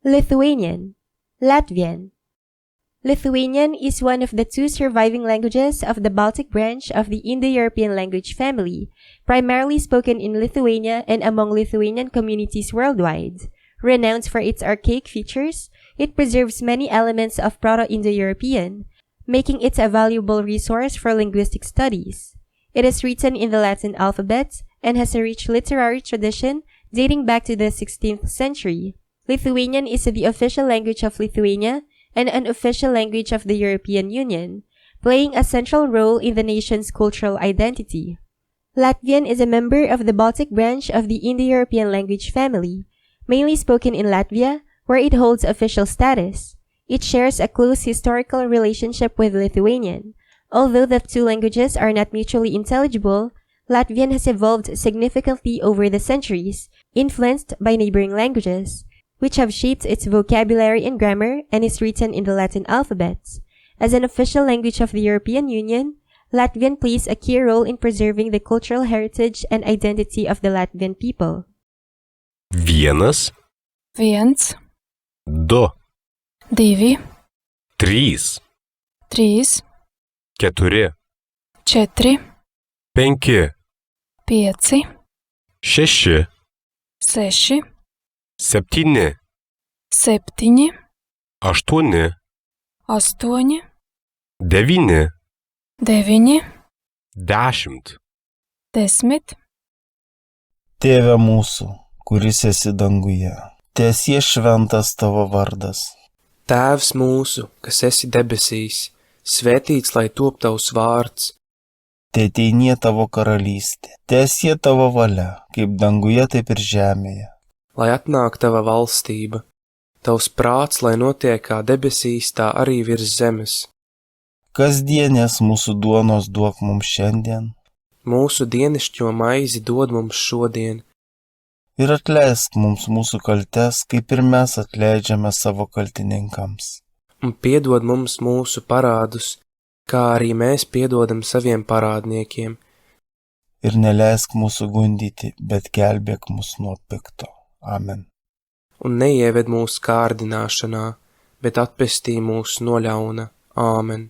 Lithuanian, Latvian. Lithuanian is one of the two surviving languages of the Baltic branch of the Indo-European language family, primarily spoken in Lithuania and among Lithuanian communities worldwide. Renowned for its archaic features, it preserves many elements of Proto-Indo-European, making it a valuable resource for linguistic studies. It is written in the Latin alphabet and has a rich literary tradition dating back to the 16th century. Lithuanian is the official language of Lithuania and an official language of the European Union, playing a central role in the nation's cultural identity. Latvian is a member of the Baltic branch of the Indo-European language family, mainly spoken in Latvia, where it holds official status. It shares a close historical relationship with Lithuanian. Although the two languages are not mutually intelligible, Latvian has evolved significantly over the centuries, influenced by neighboring languages, which have shaped its vocabulary and grammar and is written in the Latin alphabet. As an official language of the European Union, Latvian plays a key role in preserving the cultural heritage and identity of the Latvian people. Vienas, Viens, du, divi, trys, trīs, keturi, četri, penki, pieci, šeši, seši, septyni, septiņi, aštuoni, astoņi, devyni, deviņi, 10. 10. Tėve mūsų, kuris esi danguje, teesie šventas tavo vardas. Tēvs mūsu, kas esi debesīs, svētīts lai top tavs vārds. Teateinie tavo karalystė, teesie tavo valia, kaip danguje, taip ir žemėje. Lai atnāk tava valstība, tavs prāts, lai notiek kā debesīs, tā arī virs zemes. Kasdienės mūsų duonos duok mums šiandien. Mūsu dienišķo maizi dod mums šodien, Ir atleisk mums mūsų kaltes, kaip ir mes atleidžiame savo kaltininkams. un piedod mums mūsu parādus, kā arī mēs piedodam saviem parādniekiem. Ir neleisk mūsų gundyti, bet gelbėk mus nuo pikto. Amen. Un neieved mūsu kārdināšanā, bet atpestī mūs no ļauna. Āmen.